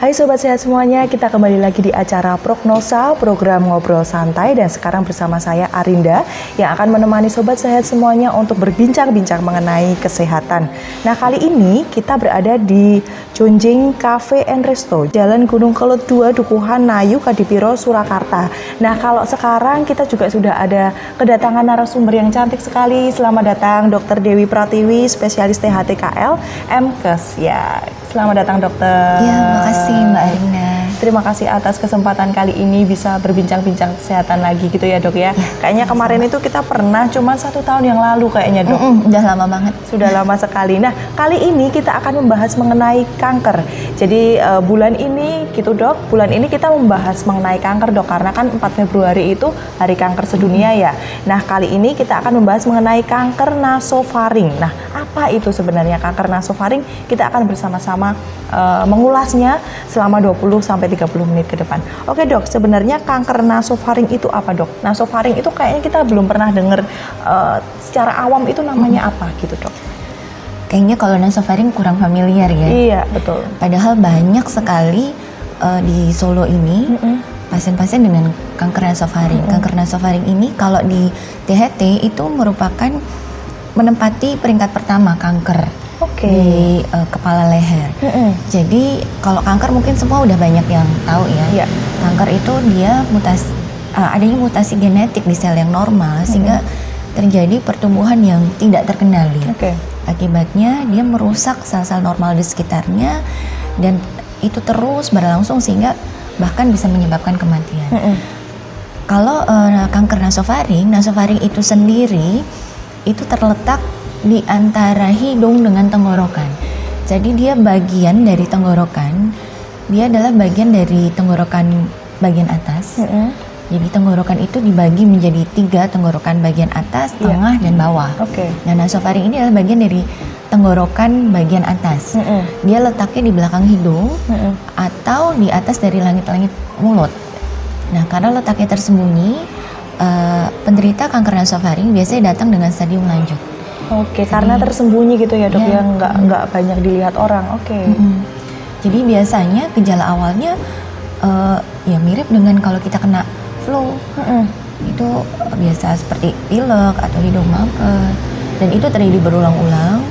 Hai Sobat Sehat semuanya, kita kembali lagi di acara Prognosa, program Ngobrol Santai. Dan sekarang bersama saya Arinda yang akan menemani Sobat Sehat semuanya untuk berbincang-bincang mengenai kesehatan. Nah, kali ini kita berada di Junjing Cafe and Resto, Jalan Gunung Kelut 2, Dukuhan, Nayu, Kadipiro, Surakarta. Nah, kalau sekarang kita juga sudah ada kedatangan narasumber yang cantik sekali. Selamat datang Dr. Dewi Pratiwi, spesialis THT-KL, MKes. Ya, selamat datang dokter. Ya, makasih Mbak Arinda. Terima kasih atas kesempatan kali ini bisa berbincang-bincang kesehatan lagi gitu ya dok ya. Kayaknya kemarin itu kita pernah cuma 1 tahun yang lalu kayaknya dok. Udah lama banget. Sudah lama sekali. Nah, kali ini kita akan membahas mengenai kanker. Jadi bulan ini gitu dok, bulan ini kita membahas mengenai kanker dok, karena kan 4 Februari itu Hari Kanker Sedunia ya. Nah, kali ini kita akan membahas mengenai kanker nasofaring. Nah, apa itu sebenarnya kanker nasofaring? Kita akan bersama-sama mengulasnya selama 20-30 menit ke depan. Oke dok, sebenarnya kanker nasofaring itu apa dok? Nasofaring itu kayaknya kita belum pernah dengar secara awam itu namanya apa gitu dok? Kayaknya kalau nasofaring kurang familiar ya. Iya, betul. Padahal banyak sekali di Solo ini pasien-pasien dengan kanker nasofaring. Kanker nasofaring ini kalau di THT itu merupakan menempati peringkat pertama kanker di kepala leher. Jadi kalau kanker mungkin semua udah banyak yang tahu ya. Kanker itu dia adanya mutasi genetik di sel yang normal sehingga terjadi pertumbuhan yang tidak terkendali. Akibatnya dia merusak sel-sel normal di sekitarnya dan itu terus berlangsung sehingga bahkan bisa menyebabkan kematian. Kalau kanker nasofaring itu sendiri itu terletak di antara hidung dengan tenggorokan. Jadi dia bagian dari tenggorokan. Dia adalah bagian dari tenggorokan bagian atas. Jadi tenggorokan itu dibagi menjadi 3 tenggorokan bagian atas, tengah, dan bawah. Nah, nasofaring ini adalah bagian dari tenggorokan bagian atas. Dia letaknya di belakang hidung atau di atas dari langit-langit mulut. Nah, karena letaknya tersembunyi, penderita kanker nasofaring biasanya datang dengan stadium lanjut. Karena tersembunyi gitu ya dok, yang nggak banyak dilihat orang. Jadi biasanya gejala awalnya ya mirip dengan kalau kita kena flu. Itu biasa seperti pilek atau hidung mampet, dan itu terjadi berulang-ulang.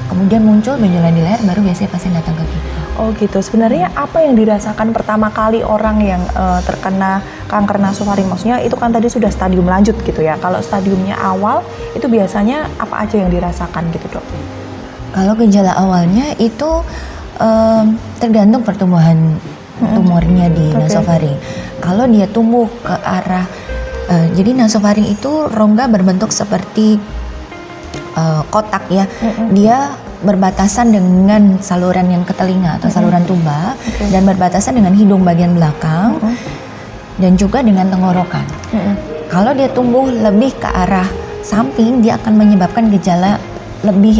Kemudian muncul benjolan di leher, baru biasanya pasien datang ke kita. Oh gitu. Sebenarnya apa yang dirasakan pertama kali orang yang terkena kanker nasofaring? Maksudnya itu kan tadi sudah stadium lanjut gitu ya. Kalau stadiumnya awal itu biasanya apa aja yang dirasakan gitu dok? Kalau gejala awalnya itu tergantung pertumbuhan tumornya di nasofaring. Kalau dia tumbuh ke arah jadi nasofaring itu rongga berbentuk seperti kotak ya. Dia berbatasan dengan saluran yang ke telinga atau saluran tuba, dan berbatasan dengan hidung bagian belakang dan juga dengan tenggorokan. Kalau dia tumbuh lebih ke arah samping, dia akan menyebabkan gejala lebih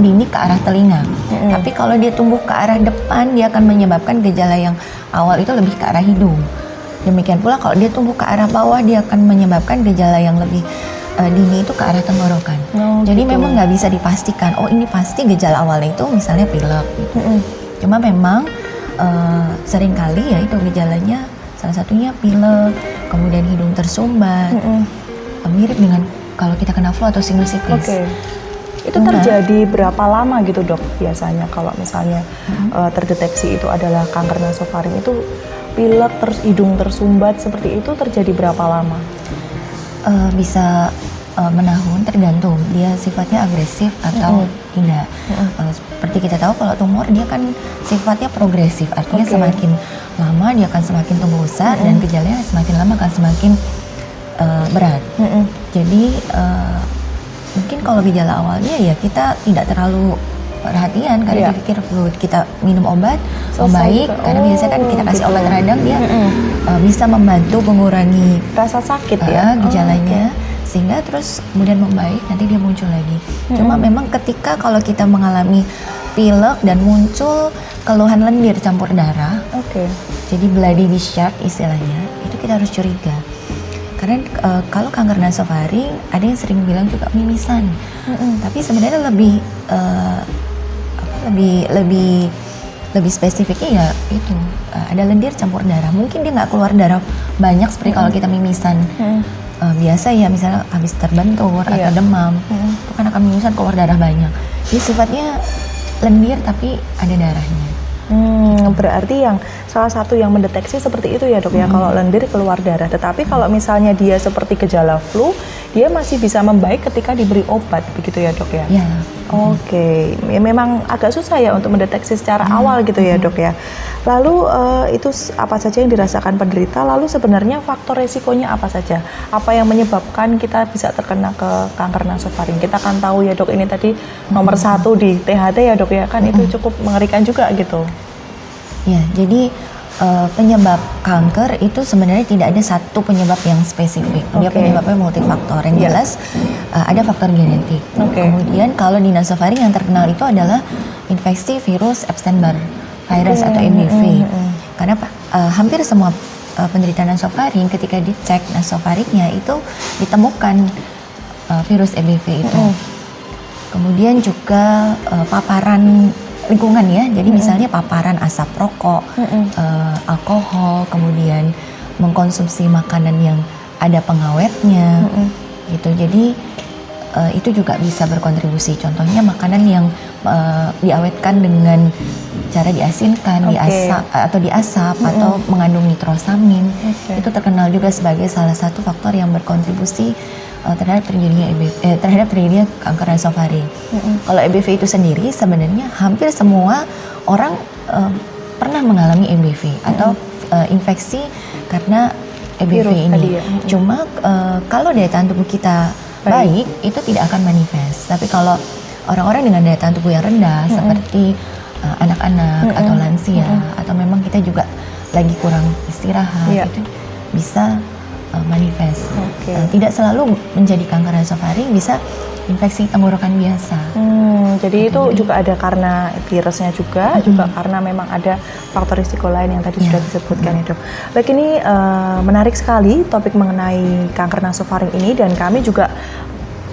dini ke arah telinga. Tapi kalau dia tumbuh ke arah depan, dia akan menyebabkan gejala yang awal itu lebih ke arah hidung. Demikian pula kalau dia tumbuh ke arah bawah, dia akan menyebabkan gejala yang lebih dini itu ke arah tenggorokan. Jadi memang nggak bisa dipastikan, oh ini pasti gejala awalnya itu misalnya pilek gitu. Cuma memang seringkali ya itu gejalanya salah satunya pilek, kemudian hidung tersumbat, mirip dengan kalau kita kena flu atau sinusitis. Itu terjadi berapa lama gitu dok biasanya kalau misalnya terdeteksi itu adalah kanker nasofaring? Itu pilek terus hidung tersumbat seperti itu terjadi berapa lama? Bisa menahun, tergantung dia sifatnya agresif atau tidak. Seperti kita tahu kalau tumor dia kan sifatnya progresif, artinya semakin lama dia akan semakin tumbuh besar dan gejalanya semakin lama akan semakin berat. Jadi mungkin kalau gejala awalnya ya kita tidak terlalu perhatian karena dipikir flu, kita minum obat membaik, karena biasanya kan kita kasih obat radang dia bisa membantu mengurangi rasa sakit gejalanya, sehingga terus kemudian membaik, nanti dia muncul lagi. Cuma memang ketika kalau kita mengalami pilek dan muncul keluhan lendir campur darah, jadi bloody discharge istilahnya, itu kita harus curiga. Karena kalau kanker nasofaring ada yang sering bilang juga mimisan, tapi sebenarnya lebih lebih spesifiknya ya itu ada lendir campur darah. Mungkin dia nggak keluar darah banyak seperti kalau kita mimisan biasa ya, misalnya habis terbentur atau demam, itu kan akan mimisan keluar darah banyak. Jadi sifatnya lendir tapi ada darahnya. Berarti yang salah satu yang mendeteksi seperti itu ya dok ya, kalau lendir keluar darah. Tetapi kalau misalnya dia seperti gejala flu, dia masih bisa membaik ketika diberi obat, begitu ya dok ya? Ya. Oke, ya, memang agak susah ya untuk mendeteksi secara awal gitu ya dok ya. Lalu itu apa saja yang dirasakan penderita, lalu sebenarnya faktor resikonya apa saja? Apa yang menyebabkan kita bisa terkena ke kanker nasofaring? Kita kan tahu ya dok, ini tadi nomor 1 di THT ya dok ya, kan itu cukup mengerikan juga gitu. Ya, jadi penyebab kanker itu sebenarnya tidak ada satu penyebab yang spesifik. Dia penyebabnya multifaktor. Yang jelas ada faktor genetik. Kemudian kalau di nasofaring yang terkenal itu adalah infeksi virus Epstein-Barr virus atau EBV. Karena hampir semua penderita nasofaring ketika dicek nasofaringnya itu ditemukan virus EBV itu. Kemudian juga paparan lingkungan ya, jadi misalnya paparan asap rokok, alkohol, kemudian mengkonsumsi makanan yang ada pengawetnya, gitu. Jadi itu juga bisa berkontribusi. Contohnya makanan yang diawetkan dengan cara diasinkan, diasap atau mengandung nitrosamin, itu terkenal juga sebagai salah satu faktor yang berkontribusi terhadap terjadinya kanker nasofaring. Kalau EBV itu sendiri sebenarnya hampir semua orang pernah mengalami EBV atau infeksi karena EBV virus ini. Cuma kalau daya tahan tubuh kita baik, itu tidak akan manifest. Tapi kalau orang-orang dengan daya tahan tubuh yang rendah seperti anak-anak atau lansia atau memang kita juga lagi kurang istirahat, itu bisa manifest. Tidak selalu menjadi kanker nasofaring, bisa infeksi tenggorokan biasa. Jadi itu juga ada karena virusnya juga karena memang ada faktor risiko lain yang tadi sudah disebutkan ya dok. Baik, ini menarik sekali topik mengenai kanker nasofaring ini, dan kami juga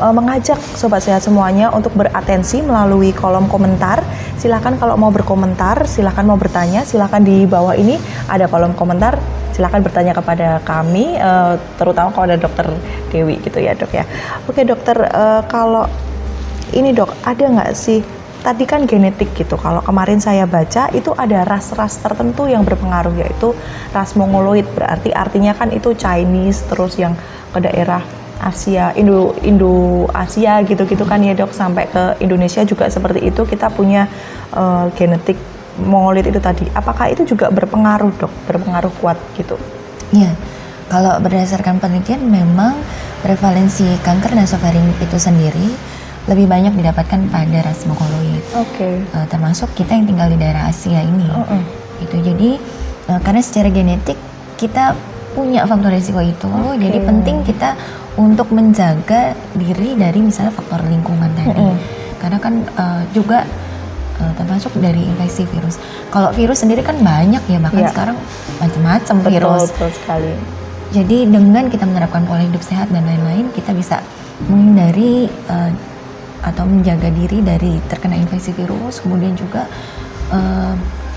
mengajak sobat sehat semuanya untuk beratensi melalui kolom komentar. Silakan kalau mau berkomentar, silakan mau bertanya, silakan di bawah ini ada kolom komentar. Silakan bertanya kepada kami, terutama kepada Dokter Dewi gitu ya dok ya. Oke dokter, kalau ini dok, ada nggak sih, tadi kan genetik gitu, kalau kemarin saya baca itu ada ras-ras tertentu yang berpengaruh, yaitu ras mongoloid, berarti artinya kan itu Chinese, terus yang ke daerah Asia, Indo-Asia gitu-gitu kan ya dok, sampai ke Indonesia juga seperti itu, kita punya genetik mongoloid itu tadi. Apakah itu juga berpengaruh dok, berpengaruh kuat gitu? Ya, kalau berdasarkan penelitian memang prevalensi kanker nasofaring itu sendiri lebih banyak didapatkan pada ras mongoloid. Termasuk kita yang tinggal di daerah Asia ini. Itu jadi karena secara genetik kita punya faktor risiko itu, jadi penting kita untuk menjaga diri dari misalnya faktor lingkungan tadi. Karena kan juga termasuk dari infeksi virus. Kalau virus sendiri kan banyak ya, bahkan sekarang macam-macam virus. Betul sekali. Jadi dengan kita menerapkan pola hidup sehat dan lain-lain, kita bisa menghindari atau menjaga diri dari terkena infeksi virus. Kemudian juga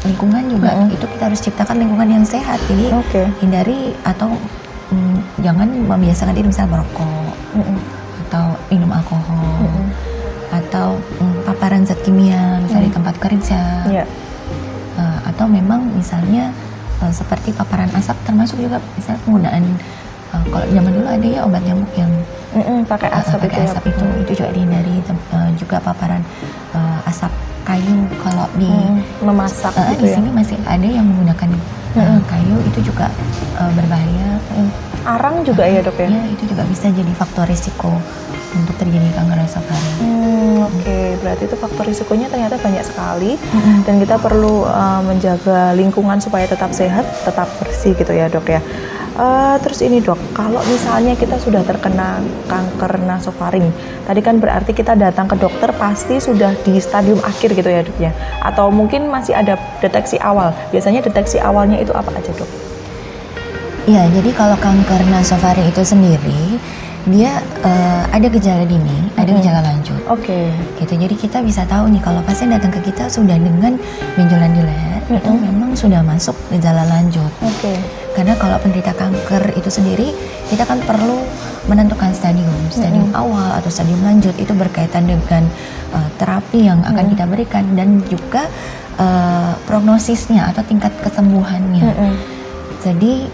lingkungan juga, itu kita harus ciptakan lingkungan yang sehat. Jadi hindari atau jangan membiasakan diri misalnya merokok atau minum alkohol atau paparan zat kimia misalnya di tempat kerja, atau memang misalnya seperti paparan asap, termasuk juga misalnya penggunaan kalau zaman dulu ada ya obat nyamuk yang pakai asap, itu juga dihindari. Juga paparan asap kayu kalau di memasak di sini masih ada yang menggunakan kayu, itu juga berbahaya. Arang juga ya dok ya? Ya, itu juga bisa jadi faktor risiko untuk terjadi kanker nasofaring. Berarti itu faktor risikonya ternyata banyak sekali, dan kita perlu menjaga lingkungan supaya tetap sehat, tetap bersih gitu ya dok ya. Terus ini dok, kalau misalnya kita sudah terkena kanker nasofaring, tadi kan berarti kita datang ke dokter pasti sudah di stadium akhir gitu ya dok ya? Atau mungkin masih ada deteksi awal? Biasanya deteksi awalnya itu apa aja dok? Ya, jadi kalau kanker nasofaring itu sendiri, dia ada gejala dini, ada gejala lanjut. Oke. Gitu. Jadi kita bisa tahu nih kalau pasien datang ke kita sudah dengan benjolan di leher, itu memang sudah masuk gejala lanjut. Oke. Karena kalau penderita kanker itu sendiri, kita kan perlu menentukan stadium awal atau stadium lanjut, itu berkaitan dengan terapi yang akan kita berikan dan juga prognosisnya atau tingkat kesembuhannya. Jadi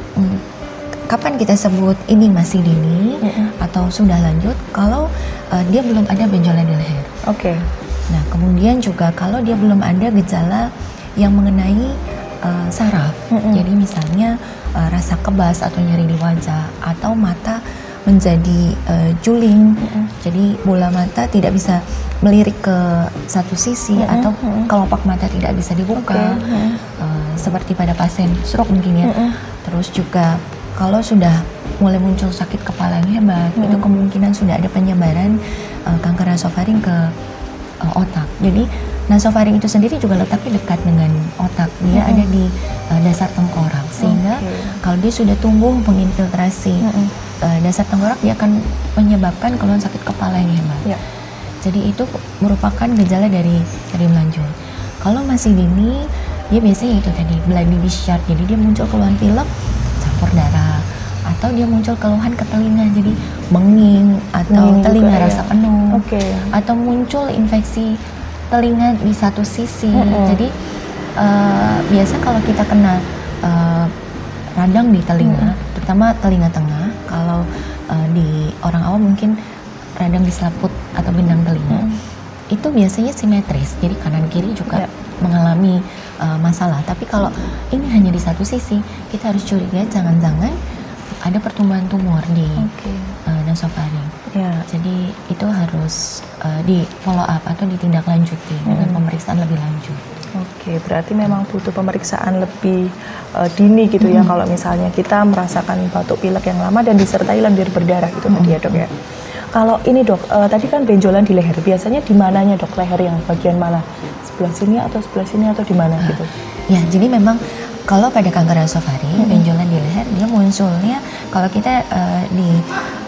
kapan kita sebut ini masih dini atau sudah lanjut kalau dia belum ada benjolan di leher. Oke. Nah, kemudian juga kalau dia belum ada gejala yang mengenai saraf. Jadi misalnya rasa kebas atau nyeri di wajah atau mata menjadi juling. Jadi bola mata tidak bisa melirik ke satu sisi atau kelopak mata tidak bisa dibuka. Seperti pada pasien stroke mungkin ya. Terus juga kalau sudah mulai muncul sakit kepala yang hebat, itu kemungkinan sudah ada penyebaran kanker nasofaring ke otak. Jadi nasofaring itu sendiri juga letaknya dekat dengan otak. Dia ada di dasar tengkorak, sehingga kalau dia sudah tumbuh menginfiltrasi dasar tengkorak, dia akan menyebabkan keluhan sakit kepala yang hebat. Jadi itu merupakan gejala dari stadium lanjut. Kalau masih dini, dia biasanya itu tadi bloody discharge. Jadi dia muncul keluhan pilek campur darah, atau dia muncul keluhan ke telinga, jadi benging atau telinga juga, rasa penuh, atau muncul infeksi telinga di satu sisi. Jadi biasa kalau kita kena radang di telinga, terutama telinga tengah, kalau di orang awam mungkin radang di selaput atau gendang telinga, itu biasanya simetris, jadi kanan kiri juga mengalami masalah. Tapi kalau ini hanya di satu sisi, kita harus curiga jangan-jangan ada pertumbuhan tumor di nasofaring. Jadi itu harus di follow up atau ditindaklanjuti dengan pemeriksaan lebih lanjut. Oke, berarti memang butuh pemeriksaan lebih dini gitu ya, kalau misalnya kita merasakan batuk pilek yang lama dan disertai lendir berdarah gitu tadi ya dok ya. Kalau ini dok, tadi kan benjolan di leher, biasanya di mananya dok, leher yang bagian mana? Sebelah sini atau di mana gitu? Ya, jadi memang kalau pada kanker nasofaring, benjolan di leher dia munculnya kalau kita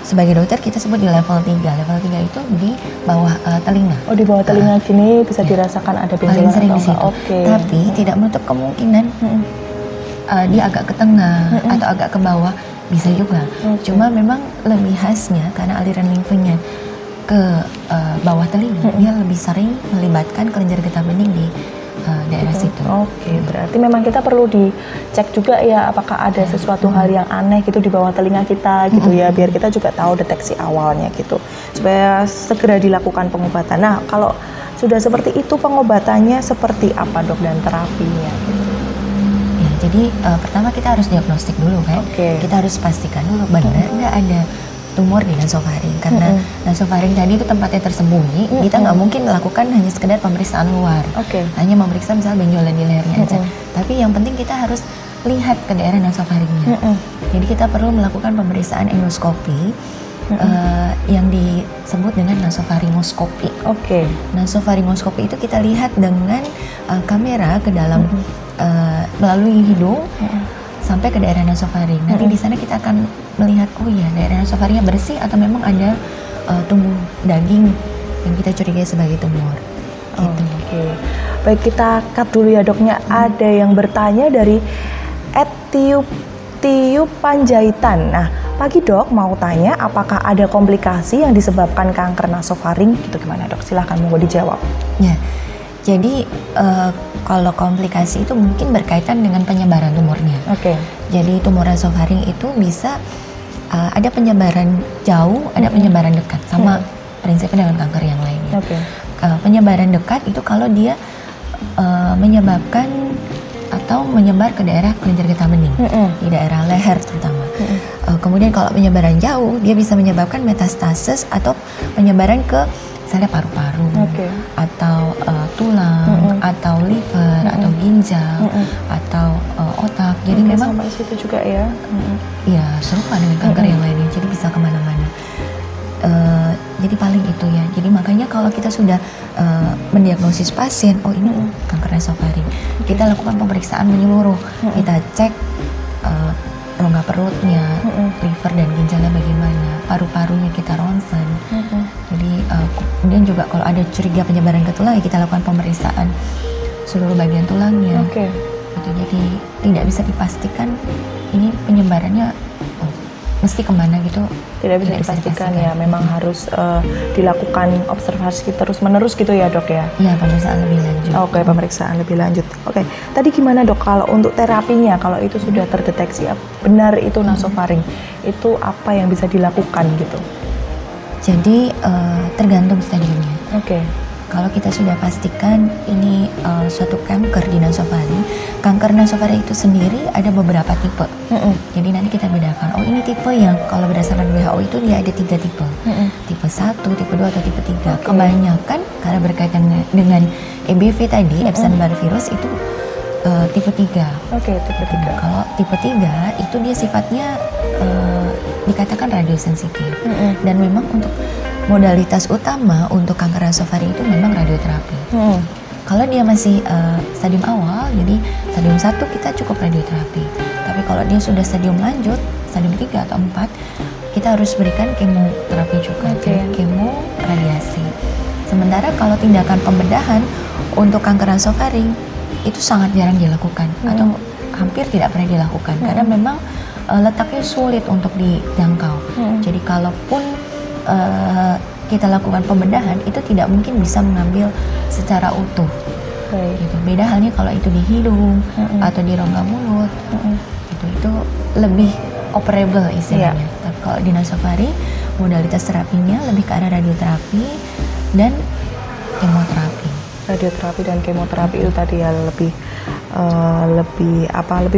sebagai dokter kita sebut di level 3. Level 3 itu di bawah telinga. Oh, di bawah telinga gini bisa dirasakan ada benjolan paling sering atau di situ. enggak? Tapi tidak menutup kemungkinan dia agak ke tengah atau agak ke bawah, bisa juga. Cuma memang lebih khasnya karena aliran limfenya ke bawah telinga, dia lebih sering melibatkan kelenjar getah bening di daerah situ. Oke, berarti memang kita perlu dicek juga ya apakah ada sesuatu hal yang aneh gitu di bawah telinga kita gitu ya, biar kita juga tahu deteksi awalnya gitu, supaya segera dilakukan pengobatan. Nah, kalau sudah seperti itu pengobatannya seperti apa dok dan terapinya gitu? Ya, jadi pertama kita harus diagnostik dulu kan. Kita harus pastikan dulu benar nggak ada tumor di nasofaring, karena nasofaring tadi itu tempatnya tersembunyi. Kita nggak mungkin melakukan hanya sekedar pemeriksaan luar, hanya memeriksa misalnya benjolan di lehernya aja. Tapi yang penting kita harus lihat ke daerah nasofaringnya. Jadi kita perlu melakukan pemeriksaan endoskopi yang disebut dengan nasofaringoskopi. Nasofaringoskopi itu kita lihat dengan kamera ke dalam melalui hidung sampai ke daerah nasofaring. Nanti di sana kita akan melihat, oh iya daerah nasofaringnya bersih atau memang ada tumbuh daging yang kita curigai sebagai tumor. Gitu. Baik, kita cut dulu ya doknya. Ada yang bertanya dari Tiup Panjaitan. Nah, pagi dok, mau tanya apakah ada komplikasi yang disebabkan kanker nasofaring? Gitu gimana dok? Silahkan mau dijawab. Ya, jadi kalau komplikasi itu mungkin berkaitan dengan penyebaran tumornya. Jadi tumor nasofaring itu bisa ada penyebaran jauh, ada penyebaran dekat, sama prinsipnya dengan kanker yang lainnya. Penyebaran dekat itu kalau dia menyebabkan atau menyebar ke daerah kelenjar getah bening, di daerah leher terutama. Kemudian kalau penyebaran jauh, dia bisa menyebabkan metastasis atau penyebaran ke misalnya paru-paru, atau tulang, atau liver, atau ginjal, atau otak. Jadi memang sampai situ juga ya. Ya, serupa dengan kanker yang lainnya. Jadi bisa kemana-mana. Jadi paling itu ya. Jadi makanya kalau kita sudah mendiagnosis pasien, oh ini kanker nasofaring, kita lakukan pemeriksaan menyeluruh. Kita cek rongga perutnya, liver dan ginjalnya bagaimana, paru-parunya kita ronsen. Jadi kemudian juga kalau ada curiga penyebaran ke tulang, ya kita lakukan pemeriksaan seluruh bagian tulangnya. Oke. Gitu, jadi tidak bisa dipastikan ini penyebarannya mesti kemana gitu. Tidak bisa dipastikan ya, memang harus dilakukan observasi terus-menerus gitu ya dok ya? Iya, pemeriksaan lebih lanjut. Oke, pemeriksaan lebih lanjut. Oke, tadi gimana dok kalau untuk terapinya, kalau itu sudah terdeteksi benar itu nasofaring, itu apa yang bisa dilakukan gitu? Jadi tergantung stadiumnya. Oke. Kalau kita sudah pastikan ini suatu kanker di nasofaring, kanker nasofaring itu sendiri ada beberapa tipe. Jadi nanti kita bedakan, oh ini tipe yang kalau berdasarkan WHO itu dia ada 3 tipe. Tipe 1, tipe 2, atau tipe 3. Kebanyakan karena berkaitan dengan EBV tadi, Epstein-Barr virus itu tipe 3. Oke, tipe 3. Kalau tipe 3 itu dia sifatnya dikatakan radiosensitif. Dan memang untuk modalitas utama untuk kanker nasofaring itu memang radioterapi. Kalau dia masih stadium awal, jadi stadium 1 kita cukup radioterapi. Tapi kalau dia sudah stadium lanjut, stadium 3 atau 4, kita harus berikan kemoterapi juga, kemo radiasi. Sementara kalau tindakan pembedahan untuk kanker nasofaring itu sangat jarang dilakukan atau hampir tidak pernah dilakukan karena memang letaknya sulit untuk dijangkau. Jadi kalaupun kita lakukan pembedahan itu tidak mungkin bisa mengambil secara utuh. Gitu. Beda halnya kalau itu di hidung atau di rongga mulut, itu lebih operable istilahnya. Tapi kalau di nasofaring modalitas terapinya lebih ke arah radioterapi dan kemoterapi. Radioterapi dan kemoterapi itu tadi ya lebih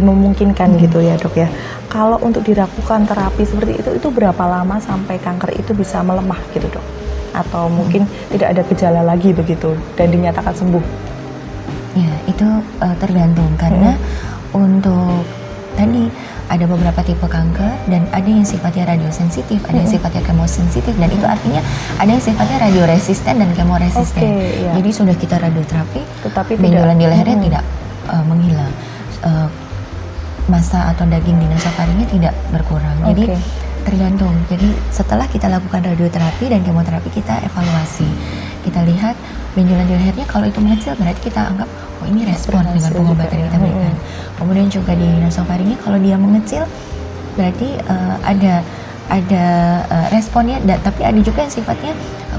memungkinkan gitu ya dok ya. Kalau untuk dilakukan terapi seperti itu berapa lama sampai kanker itu bisa melemah gitu dok? Atau mungkin tidak ada gejala lagi begitu dan dinyatakan sembuh? Ya itu tergantung karena untuk tadi ada beberapa tipe kanker dan ada yang sifatnya radiosensitif, ada yang sifatnya kemosensitif, dan itu artinya ada yang sifatnya radioresisten dan kemoresisten. Jadi sudah kita radioterapi, tetapi benjolan di lehernya tidak menghilang, massa atau daging di nasofaringnya tidak berkurang. Jadi tergantung. Jadi setelah kita lakukan radioterapi dan kemoterapi, kita evaluasi, kita lihat benjolan di lehernya kalau itu mengecil berarti kita anggap oh ini respon dengan pengobatan yang kita berikan. Kemudian juga di nasofaringnya kalau dia mengecil berarti ada responnya, tapi ada juga yang sifatnya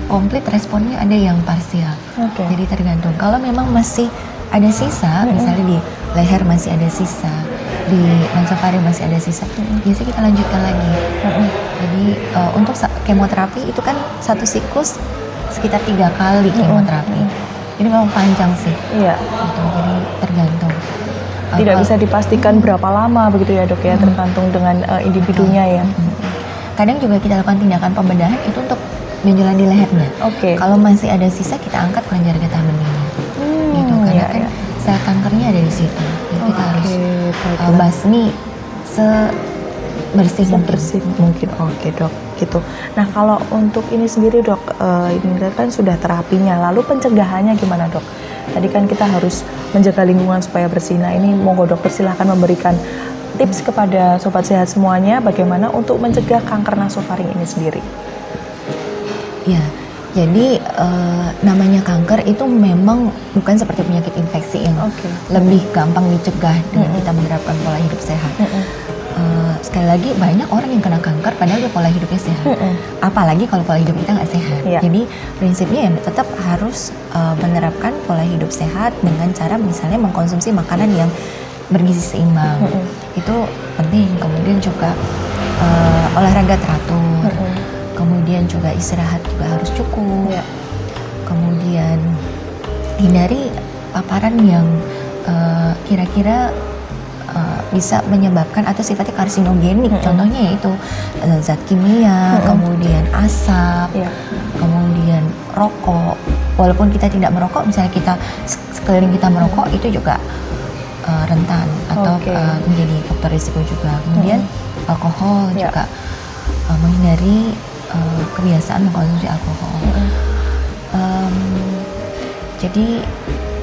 komplit responnya, ada yang parsial. Jadi tergantung. Kalau memang masih ada sisa, misalnya di leher masih ada sisa, di nasofaring masih ada sisa, biasanya kita lanjutkan lagi. Jadi untuk kemoterapi itu kan satu siklus sekitar 3 kali kemoterapi. Jadi memang panjang sih. Iya. Gitu, jadi tergantung. Tidak bisa dipastikan berapa lama begitu ya dok ya, tergantung dengan individunya ya. Kadang juga kita lakukan tindakan pembedahan itu untuk benjolan di lehernya. Kalau masih ada sisa kita angkat kelenjar getah benihnya. Gitu karena kan sel kankernya ada di situ. Jadi kita harus basmi sebersih mungkin. Oke dok, gitu. Nah kalau untuk ini sendiri dok, ini kan sudah terapinya, lalu pencegahannya gimana dok? Tadi kan kita harus menjaga lingkungan supaya bersih. Nah ini monggo dokter silahkan memberikan tips kepada sobat sehat semuanya bagaimana untuk mencegah kanker nasofaring ini sendiri. Ya, jadi namanya kanker itu memang bukan seperti penyakit infeksi yang lebih gampang dicegah dengan kita menerapkan pola hidup sehat. Sekali lagi banyak orang yang kena kanker padahal dia pola hidupnya sehat. Apalagi kalau pola hidup kita nggak sehat. Jadi prinsipnya ya tetap harus menerapkan pola hidup sehat dengan cara misalnya mengkonsumsi makanan yang bergizi seimbang. Itu penting. Kemudian juga olahraga teratur. Kemudian juga istirahat juga harus cukup. Kemudian hindari paparan yang kira-kira bisa menyebabkan atau sifatnya karsinogenik. Contohnya yaitu zat kimia, kemudian asap, kemudian rokok. Walaupun kita tidak merokok, misalnya kita sekeliling kita merokok, itu juga rentan atau menjadi faktor risiko juga. Kemudian alkohol juga menghindari kebiasaan mengkonsumsi alkohol. Jadi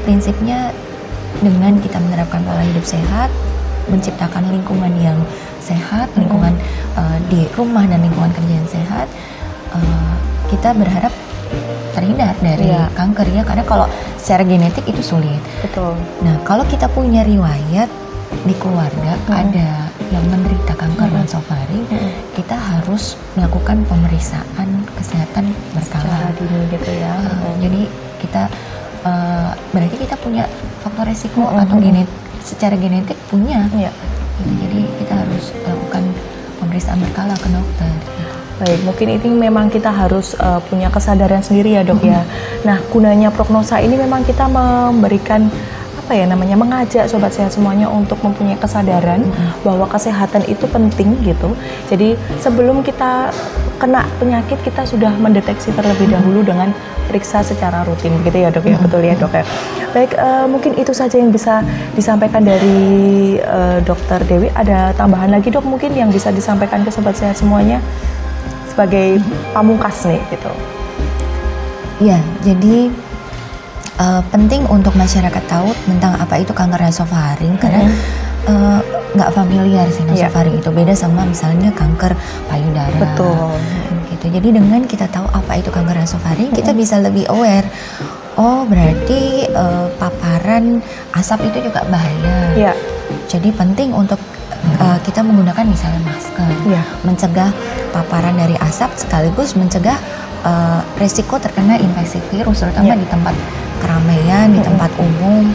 prinsipnya dengan kita menerapkan pola hidup sehat, menciptakan lingkungan yang sehat, lingkungan di rumah dan lingkungan kerja yang sehat, kita berharap terhindar dari kanker ya, karena kalau secara genetik itu sulit. Betul. Nah, kalau kita punya riwayat di keluarga ada yang menderita kanker nasofaring, kita harus melakukan pemeriksaan kesehatan berkala. Secara dini gitu ya. Jadi kita berarti kita punya faktor resiko atau secara genetik punya. Jadi kita harus lakukan pemeriksaan berkala ke dokter. Baik, mungkin ini memang kita harus punya kesadaran sendiri ya dok ya. Nah, gunanya prognosa ini memang kita memberikan mengajak sobat sehat semuanya untuk mempunyai kesadaran bahwa kesehatan itu penting gitu. Jadi sebelum kita kena penyakit, kita sudah mendeteksi terlebih dahulu dengan periksa secara rutin gitu ya dok ya. Betul ya dok ya. Baik, mungkin itu saja yang bisa disampaikan dari Dokter Dewi. Ada tambahan lagi dok mungkin yang bisa disampaikan ke sobat sehat semuanya sebagai pamungkas nih gitu. Ya, jadi penting untuk masyarakat tahu tentang apa itu kanker nasofaring karena nggak familiar sih nasofaring itu, beda sama misalnya kanker payudara. Betul. Gitu. Jadi dengan kita tahu apa itu kanker nasofaring, kita bisa lebih aware. Oh, berarti paparan asap itu juga bahaya. Jadi penting untuk kita menggunakan misalnya masker, mencegah paparan dari asap sekaligus mencegah resiko terkena infeksi virus, terutama di tempat keramaian, di tempat umum,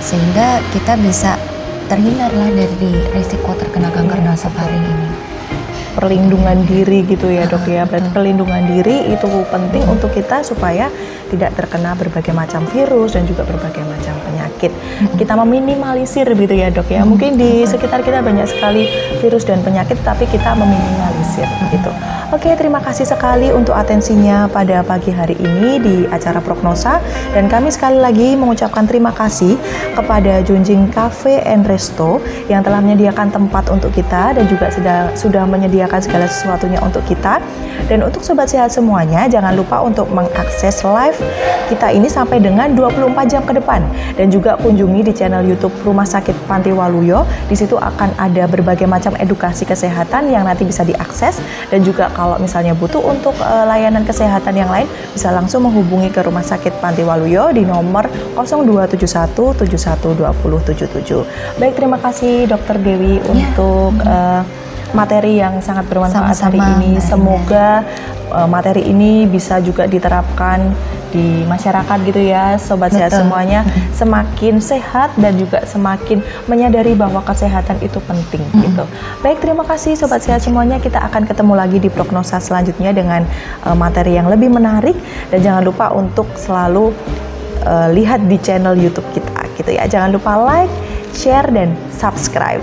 sehingga kita bisa terhindarlah dari resiko terkena kanker nasofaring ini. Perlindungan diri gitu ya dok ya. Berarti perlindungan diri itu penting untuk kita supaya tidak terkena berbagai macam virus dan juga berbagai macam penyakit. Kita meminimalisir gitu ya dok ya. Mungkin di sekitar kita banyak sekali virus dan penyakit, tapi kita meminimalisir gitu. Oke, terima kasih sekali untuk atensinya pada pagi hari ini di acara Prognosa, dan kami sekali lagi mengucapkan terima kasih kepada Junjing Cafe and Resto yang telah menyediakan tempat untuk kita dan juga sudah menyediakan segala sesuatunya untuk kita. Dan untuk sobat sehat semuanya, jangan lupa untuk mengakses live kita ini sampai dengan 24 jam ke depan, dan juga kunjungi di channel YouTube Rumah Sakit Panti Waluyo. Di situ akan ada berbagai macam edukasi kesehatan yang nanti bisa diakses, dan juga kalau misalnya butuh untuk layanan kesehatan yang lain bisa langsung menghubungi ke Rumah Sakit Panti Waluyo di nomor 0271 71 20 77. Baik, terima kasih Dokter Dewi untuk materi yang sangat bermanfaat hari ini. Semoga materi ini bisa juga diterapkan di masyarakat gitu ya, sobat sehat semuanya, semakin sehat dan juga semakin menyadari bahwa kesehatan itu penting gitu. Baik, terima kasih sobat sehat semuanya. Kita akan ketemu lagi di Prognosa selanjutnya dengan materi yang lebih menarik, dan jangan lupa untuk selalu lihat di channel YouTube kita gitu ya. Jangan lupa like, share dan subscribe.